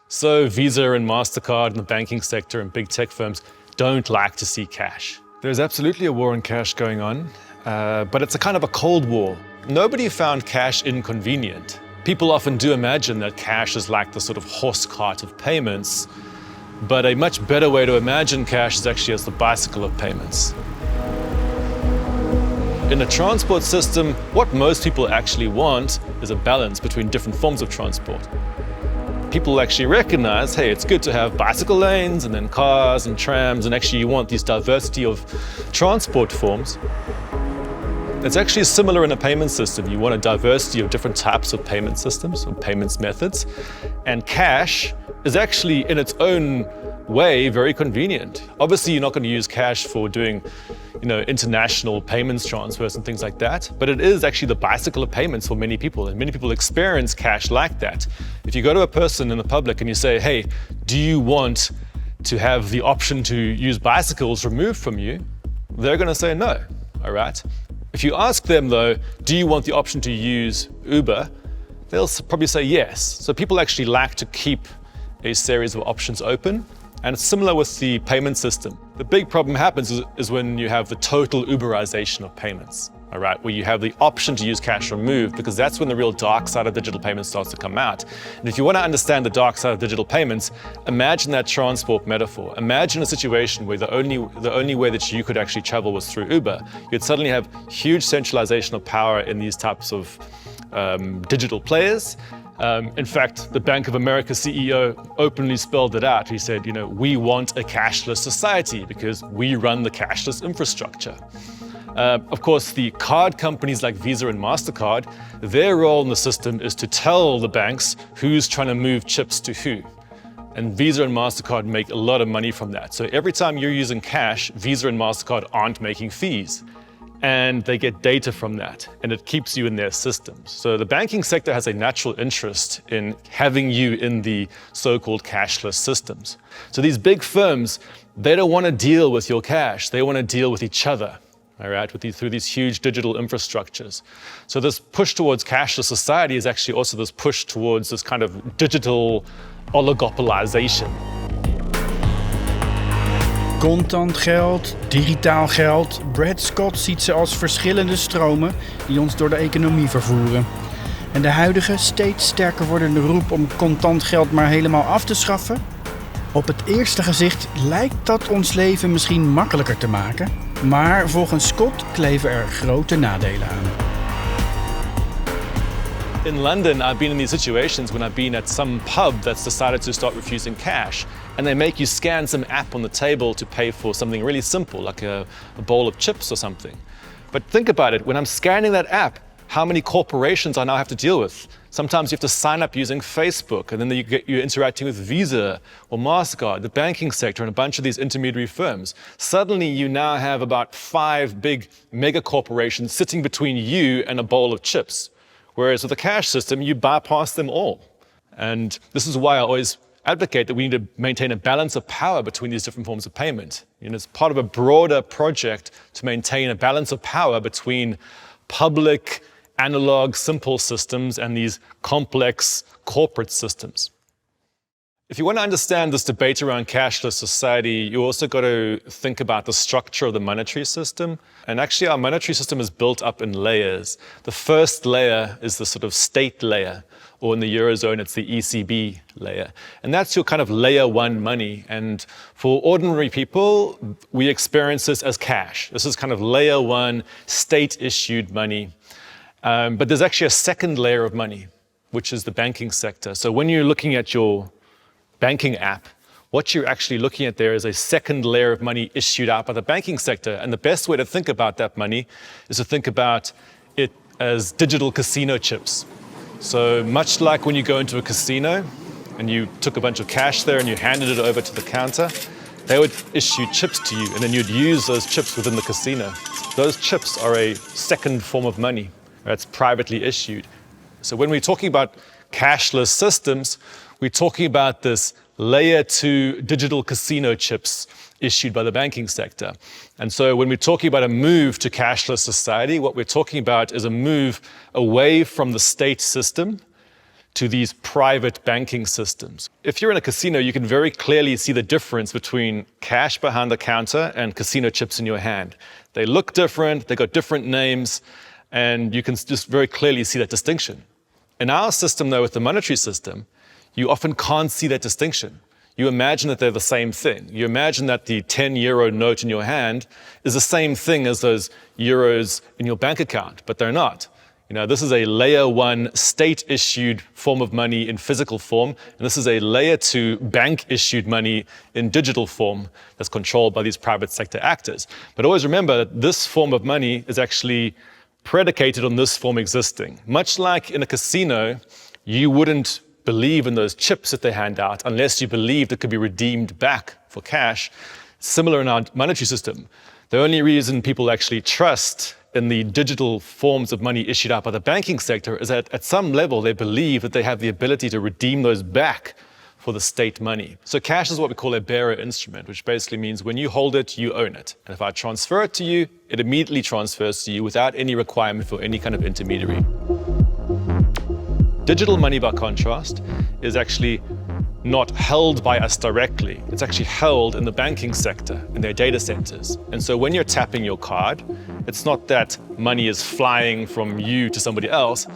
So Visa and MasterCard and the banking sector and big tech firms don't like to see cash. There's absolutely a war on cash going on, but it's a kind of a cold war. Nobody found cash inconvenient. People often do imagine that cash is like the sort of horse cart of payments, but a much better way to imagine cash is actually as the bicycle of payments. In a transport system, what most people actually want is a balance between different forms of transport. People actually recognize, hey, it's good to have bicycle lanes and then cars and trams, and actually you want this diversity of transport forms. It's actually similar in a payment system. You want a diversity of different types of payment systems or payments methods. And cash is actually, in its own way, very convenient. Obviously, you're not going to use cash for doing, international payments transfers and things like that. But it is actually the bicycle of payments for many people. And many people experience cash like that. If you go to a person in the public and you say, hey, do you want to have the option to use bicycles removed from you? They're going to say no, all right? If you ask them though, do you want the option to use Uber? They'll probably say yes. So people actually like to keep a series of options open. And it's similar with the payment system. The big problem happens is when you have the total Uberization of payments, all right, where you have the option to use cash removed, because that's when the real dark side of digital payments starts to come out. And if you want to understand the dark side of digital payments, imagine that transport metaphor. Imagine a situation where the only way that you could actually travel was through Uber. You'd suddenly have huge centralization of power in these types of digital players. In fact, the Bank of America CEO openly spelled it out. He said, we want a cashless society because we run the cashless infrastructure. Of course, the card companies like Visa and MasterCard, their role in the system is to tell the banks who's trying to move chips to who. And Visa and MasterCard make a lot of money from that. So every time you're using cash, Visa and MasterCard aren't making fees. And they get data from that, and it keeps you in their systems. So the banking sector has a natural interest in having you in the so-called cashless systems. So these big firms, they don't want to deal with your cash. They want to deal with each other, all right, through these huge digital infrastructures. So this push towards cashless society is actually also this push towards this kind of digital oligopolization. Contant geld, digitaal geld. Brad Scott ziet ze als verschillende stromen die ons door de economie vervoeren. En de huidige, steeds sterker wordende roep om contant geld maar helemaal af te schaffen? Op het eerste gezicht lijkt dat ons leven misschien makkelijker te maken. Maar volgens Scott kleven er grote nadelen aan. In London, I've been in these situations when I've been at some pub that's decided to start refusing cash, and they make you scan some app on the table to pay for something really simple, like a bowl of chips or something. But think about it, when I'm scanning that app, how many corporations I now have to deal with? Sometimes you have to sign up using Facebook, and then you're interacting with Visa or MasterCard, the banking sector, and a bunch of these intermediary firms. Suddenly you now have about 5 big mega corporations sitting between you and a bowl of chips. Whereas with the cash system, you bypass them all. And this is why I always advocate that we need to maintain a balance of power between these different forms of payment. It's part of a broader project to maintain a balance of power between public, analog, simple systems and these complex corporate systems. If you want to understand this debate around cashless society, you also got to think about the structure of the monetary system. And actually, our monetary system is built up in layers. The first layer is the sort of state layer, or in the Eurozone, it's the ECB layer. And that's your kind of layer 1 money. And for ordinary people, we experience this as cash. This is kind of layer 1 state-issued money. But there's actually a second layer of money, which is the banking sector. So when you're looking at your banking app, what you're actually looking at there is a second layer of money issued out by the banking sector. And the best way to think about that money is to think about it as digital casino chips. So much like when you go into a casino and you took a bunch of cash there and you handed it over to the counter, they would issue chips to you and then you'd use those chips within the casino. Those chips are a second form of money that's privately issued. So when we're talking about cashless systems, we're talking about this layer 2 digital casino chips issued by the banking sector. And so when we're talking about a move to cashless society, what we're talking about is a move away from the state system to these private banking systems. If you're in a casino, you can very clearly see the difference between cash behind the counter and casino chips in your hand. They look different, they got different names, and you can just very clearly see that distinction. In our system, though, with the monetary system, you often can't see that distinction. You imagine that they're the same thing. You imagine that the 10 euro note in your hand is the same thing as those euros in your bank account, but they're not. This is a layer 1 state-issued form of money in physical form, and this is a layer 2 bank-issued money in digital form that's controlled by these private sector actors. But always remember that this form of money is actually predicated on this form existing. Much like in a casino, you wouldn't believe in those chips that they hand out unless you believed it could be redeemed back for cash. Similar in our monetary system. The only reason people actually trust in the digital forms of money issued out by the banking sector is that at some level they believe that they have the ability to redeem those back for the state money. So cash is what we call a bearer instrument, which basically means when you hold it, you own it. And if I transfer it to you, it immediately transfers to you without any requirement for any kind of intermediary. Digital money, by contrast, is actually not held by us directly. It's actually held in the banking sector, in their data centers. And so when you're tapping your card, it's not that money is flying from you to somebody else.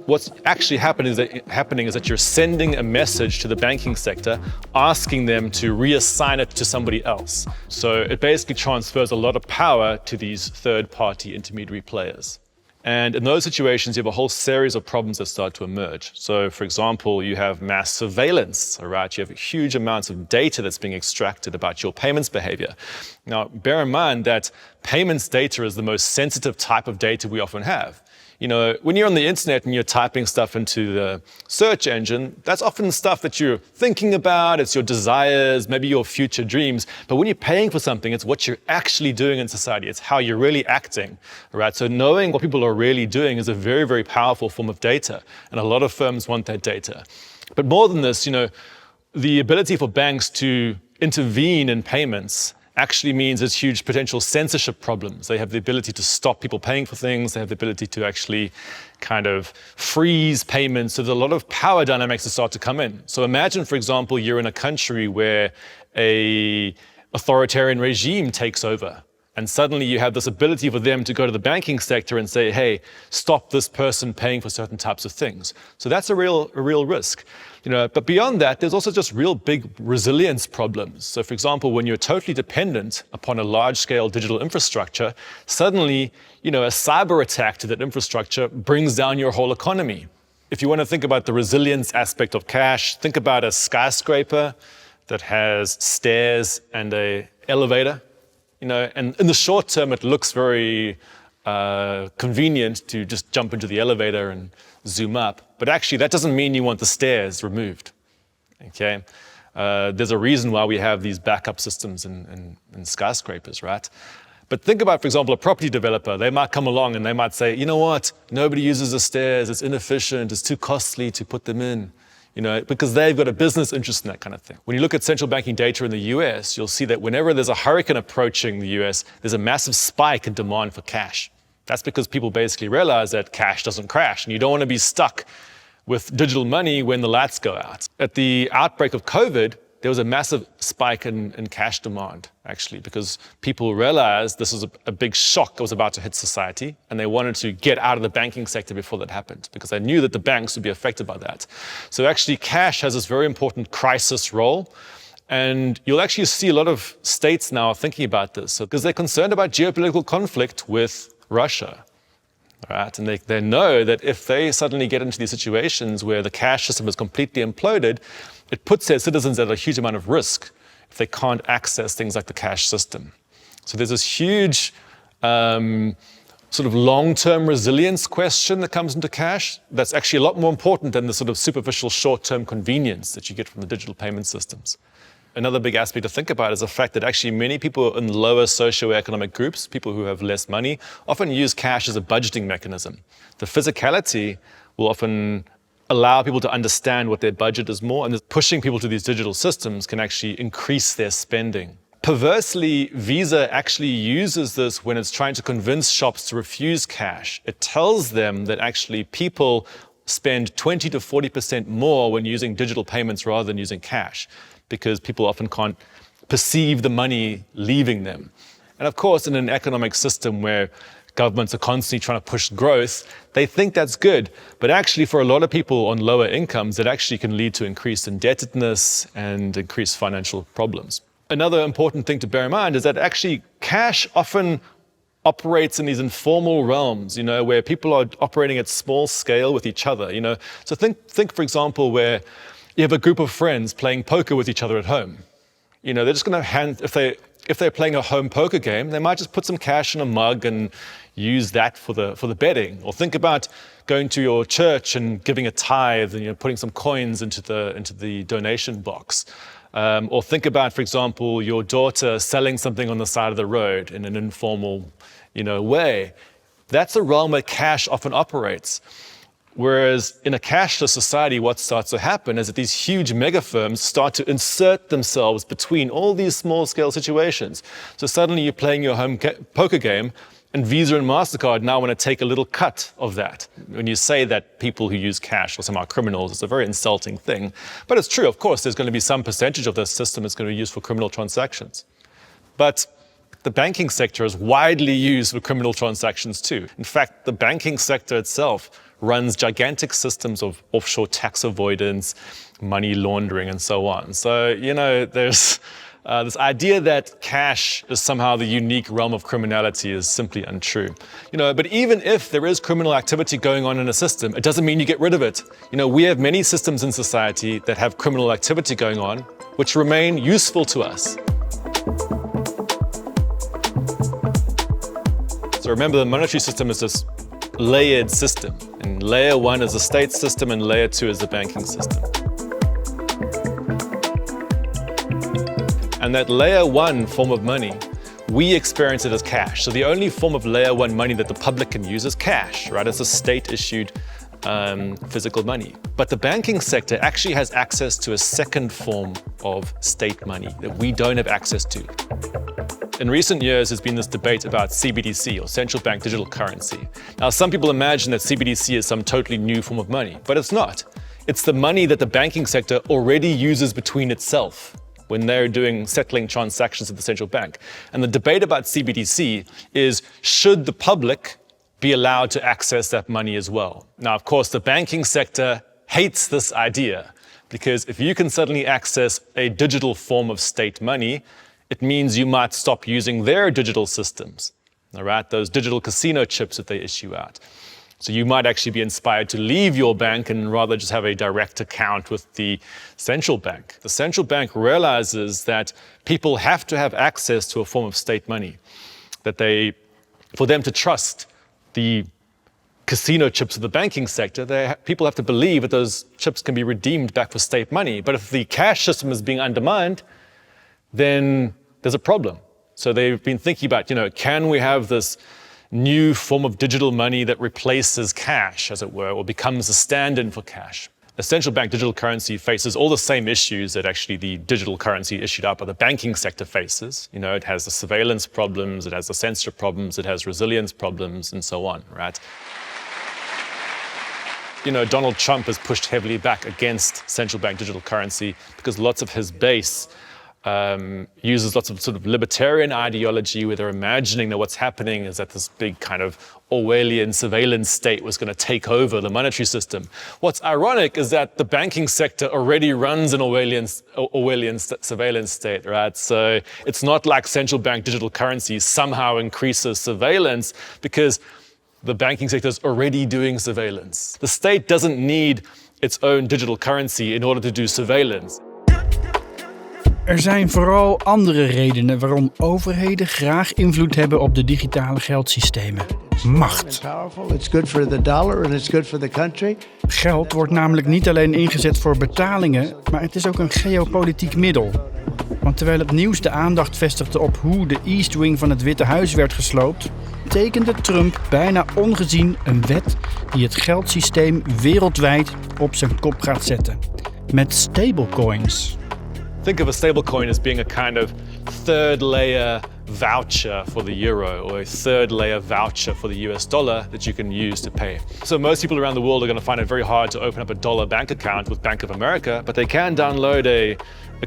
What's actually happening is that you're sending a message to the banking sector, asking them to reassign it to somebody else. So it basically transfers a lot of power to these third-party intermediary players. And in those situations, you have a whole series of problems that start to emerge. So, for example, you have mass surveillance, all right? You have huge amounts of data that's being extracted about your payments behavior. Now, bear in mind that payments data is the most sensitive type of data we often have. When you're on the internet and you're typing stuff into the search engine, that's often stuff that you're thinking about, it's your desires, maybe your future dreams. But when you're paying for something, it's what you're actually doing in society. It's how you're really acting, right? So knowing what people are really doing is a very, very powerful form of data. And a lot of firms want that data. But more than this, the ability for banks to intervene in payments actually means there's huge potential censorship problems. They have the ability to stop people paying for things. They have the ability to actually kind of freeze payments. So there's a lot of power dynamics that start to come in. So imagine, for example, you're in a country where an authoritarian regime takes over. And suddenly you have this ability for them to go to the banking sector and say, hey, stop this person paying for certain types of things. So that's a real risk. But beyond that, there's also just real big resilience problems. So for example, when you're totally dependent upon a large-scale digital infrastructure, suddenly, a cyber attack to that infrastructure brings down your whole economy. If you want to think about the resilience aspect of cash, think about a skyscraper that has stairs and an elevator. And in the short term, it looks very convenient to just jump into the elevator and zoom up. But actually, that doesn't mean you want the stairs removed. Okay? There's a reason why we have these backup systems in skyscrapers, right? But think about, for example, a property developer. They might come along and they might say, you know what? Nobody uses the stairs. It's inefficient. It's too costly to put them in. Because they've got a business interest in that kind of thing. When you look at central banking data in the US, you'll see that whenever there's a hurricane approaching the US, there's a massive spike in demand for cash. That's because people basically realize that cash doesn't crash, and you don't want to be stuck with digital money when the lights go out. At the outbreak of COVID, there was a massive spike in cash demand, actually, because people realized this was a big shock that was about to hit society, and they wanted to get out of the banking sector before that happened, because they knew that the banks would be affected by that. So actually, cash has this very important crisis role, and you'll actually see a lot of states now thinking about this, because they're concerned about geopolitical conflict with Russia. Right? And they know that if they suddenly get into these situations where the cash system is completely imploded, it puts their citizens at a huge amount of risk if they can't access things like the cash system. So there's this huge sort of long-term resilience question that comes into cash that's actually a lot more important than the sort of superficial short-term convenience that you get from the digital payment systems. Another big aspect to think about is the fact that actually many people in lower socioeconomic groups, people who have less money, often use cash as a budgeting mechanism. The physicality will often allow people to understand what their budget is more, and pushing people to these digital systems can actually increase their spending. Perversely, Visa actually uses this when it's trying to convince shops to refuse cash. It tells them that actually people spend 20 to 40% more when using digital payments rather than using cash, because people often can't perceive the money leaving them. And of course, in an economic system where governments are constantly trying to push growth, they think that's good. But actually, for a lot of people on lower incomes, it actually can lead to increased indebtedness and increased financial problems. Another important thing to bear in mind is that actually cash often operates in these informal realms, where people are operating at small scale with each other, So think, for example, where you have a group of friends playing poker with each other at home. They're just going to if they're playing a home poker game, they might just put some cash in a mug and use that for the betting. Or think about going to your church and giving a tithe and putting some coins into the donation box. Or think about, for example, your daughter selling something on the side of the road in an informal, way. That's a realm where cash often operates. Whereas in a cashless society, what starts to happen is that these huge mega firms start to insert themselves between all these small-scale situations. So suddenly you're playing your home poker game, and Visa and MasterCard now want to take a little cut of that. When you say that people who use cash are somehow criminals, it's a very insulting thing. But it's true, of course, there's going to be some percentage of the system that's going to be used for criminal transactions. But the banking sector is widely used for criminal transactions too. In fact, the banking sector itself runs gigantic systems of offshore tax avoidance, money laundering, and so on. So, there's this idea that cash is somehow the unique realm of criminality is simply untrue. But even if there is criminal activity going on in a system, it doesn't mean you get rid of it. We have many systems in society that have criminal activity going on, which remain useful to us. So remember, the monetary system is this layered system. And layer 1 is the state system and layer 2 is the banking system. And that layer 1 form of money, we experience it as cash. So the only form of layer 1 money that the public can use is cash, right? It's a state-issued physical money. But the banking sector actually has access to a second form of state money that we don't have access to. In recent years, there's been this debate about CBDC, or central bank digital currency. Now, some people imagine that CBDC is some totally new form of money, but it's not. It's the money that the banking sector already uses between itself when they're settling transactions at the central bank. And the debate about CBDC is, should the public be allowed to access that money as well? Now, of course, the banking sector hates this idea, because if you can suddenly access a digital form of state money, it means you might stop using their digital systems, all right? Those digital casino chips that they issue out. So you might actually be inspired to leave your bank and rather just have a direct account with the central bank. The central bank realizes that people have to have access to a form of state money, for them to trust the casino chips of the banking sector, people have to believe that those chips can be redeemed back for state money. But if the cash system is being undermined, then there's a problem. So they've been thinking about, can we have this new form of digital money that replaces cash, as it were, or becomes a stand-in for cash? A central bank digital currency faces all the same issues that actually the digital currency issued out by the banking sector faces. It has the surveillance problems, it has the censorship problems, it has resilience problems, and so on, right? Donald Trump has pushed heavily back against central bank digital currency because lots of his base uses lots of sort of libertarian ideology where they're imagining that what's happening is that this big kind of Orwellian surveillance state was going to take over the monetary system. What's ironic is that the banking sector already runs an Orwellian surveillance state, right? So it's not like central bank digital currency somehow increases surveillance because the banking sector is already doing surveillance. The state doesn't need its own digital currency in order to do surveillance. Er zijn vooral andere redenen waarom overheden graag invloed hebben op de digitale geldsystemen. Macht. Geld wordt namelijk niet alleen ingezet voor betalingen, maar het is ook een geopolitiek middel. Want terwijl het nieuws de aandacht vestigde op hoe de East Wing van het Witte Huis werd gesloopt, tekende Trump bijna ongezien een wet die het geldsysteem wereldwijd op zijn kop gaat zetten. Met stablecoins. Think of a stablecoin as being a kind of third layer voucher for the euro or a third layer voucher for the US dollar that you can use to pay. So most people around the world are going to find it very hard to open up a dollar bank account with Bank of America, but they can download a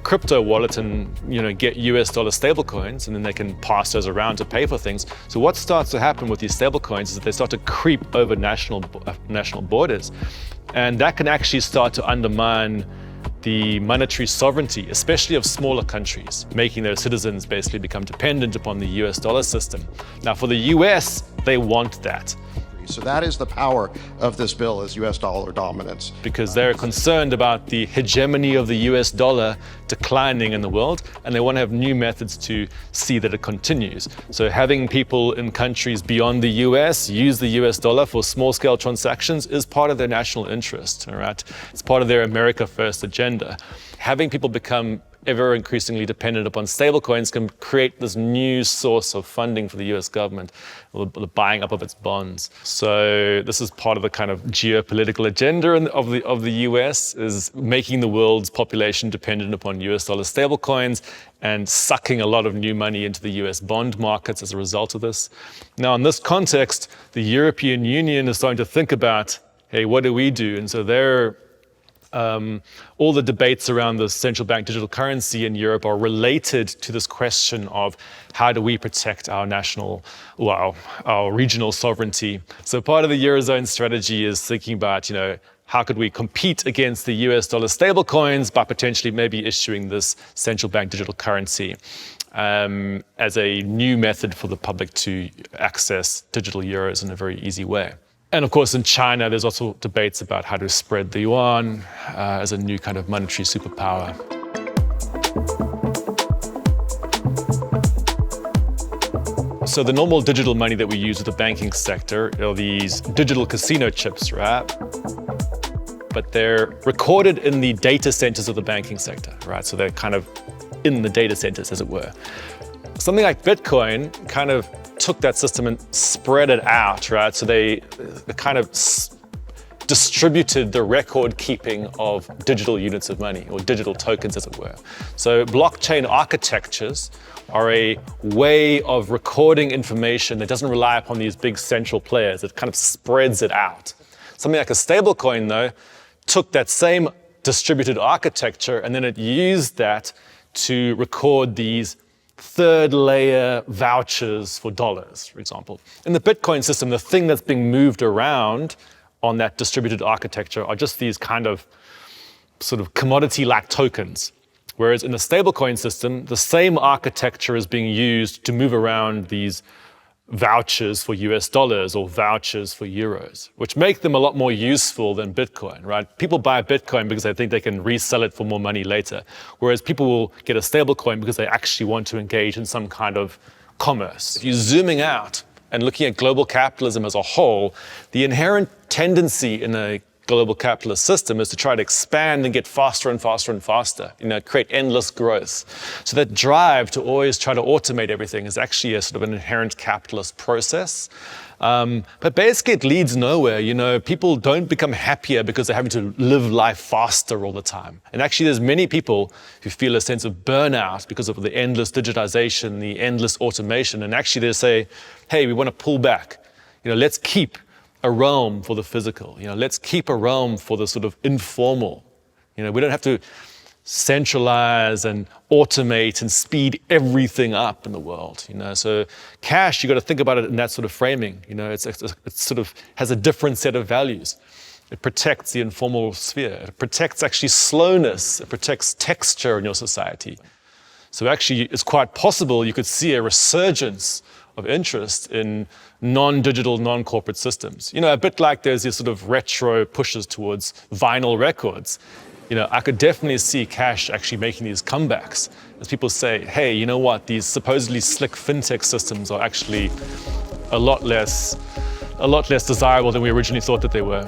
crypto wallet and get US dollar stablecoins, and then they can pass those around to pay for things. So what starts to happen with these stablecoins is that they start to creep over national borders, and that can actually start to undermine the monetary sovereignty, especially of smaller countries, making their citizens basically become dependent upon the US dollar system. Now, for the US, they want that. So that is the power of this bill, is US dollar dominance. Because they're concerned about the hegemony of the US dollar declining in the world, and they want to have new methods to see that it continues. So having people in countries beyond the US use the US dollar for small-scale transactions is part of their national interest, all right? It's part of their America First agenda. Having people become ever increasingly dependent upon stablecoins can create this new source of funding for the US government, or the buying up of its bonds. So this is part of the kind of geopolitical agenda of the US, is making the world's population dependent upon US dollar stablecoins and sucking a lot of new money into the US bond markets as a result of this. Now, in this context, the European Union is starting to think about, hey, what do we do? And so they're all the debates around the central bank digital currency in Europe are related to this question of how do we protect our national, our regional sovereignty. So part of the Eurozone strategy is thinking about, how could we compete against the US dollar stablecoins by potentially maybe issuing this central bank digital currency as a new method for the public to access digital euros in a very easy way. And of course, in China, there's also debates about how to spread the yuan as a new kind of monetary superpower. So the normal digital money that we use with the banking sector are these digital casino chips, right? But they're recorded in the data centers of the banking sector, right? So they're kind of in the data centers, as it were. Something like Bitcoin kind of took that system and spread it out, right? So they kind of distributed the record keeping of digital units of money, or digital tokens, as it were. So blockchain architectures are a way of recording information that doesn't rely upon these big central players. It kind of spreads it out. Something like a stablecoin, though, took that same distributed architecture and then it used that to record these third layer vouchers for dollars, for example. In the Bitcoin system, the thing that's being moved around on that distributed architecture are just these kind of sort of commodity-like tokens. Whereas in the stablecoin system, the same architecture is being used to move around these vouchers for US dollars or vouchers for euros, which make them a lot more useful than Bitcoin, right? People buy Bitcoin because they think they can resell it for more money later, whereas people will get a stablecoin because they actually want to engage in some kind of commerce. If you're zooming out and looking at global capitalism as a whole, the inherent tendency in a global capitalist system is to try to expand and get faster and faster and faster, create endless growth. So that drive to always try to automate everything is actually a sort of an inherent capitalist process. But basically it leads nowhere. People don't become happier because they're having to live life faster all the time. And actually there's many people who feel a sense of burnout because of the endless digitization, the endless automation. And actually they say, hey, we want to pull back. Let's keep a realm for the physical. Let's keep a realm for the sort of informal. We don't have to centralize and automate and speed everything up in the world. So cash, you got to think about it in that sort of framing. It sort of has a different set of values. It protects the informal sphere. It protects actually slowness. It protects texture in your society. So actually, it's quite possible you could see a resurgence of interest in non-digital, non-corporate systems. A bit like there's these sort of retro pushes towards vinyl records. I could definitely see cash actually making these comebacks as people say, hey, you know what? These supposedly slick fintech systems are actually a lot less desirable than we originally thought that they were.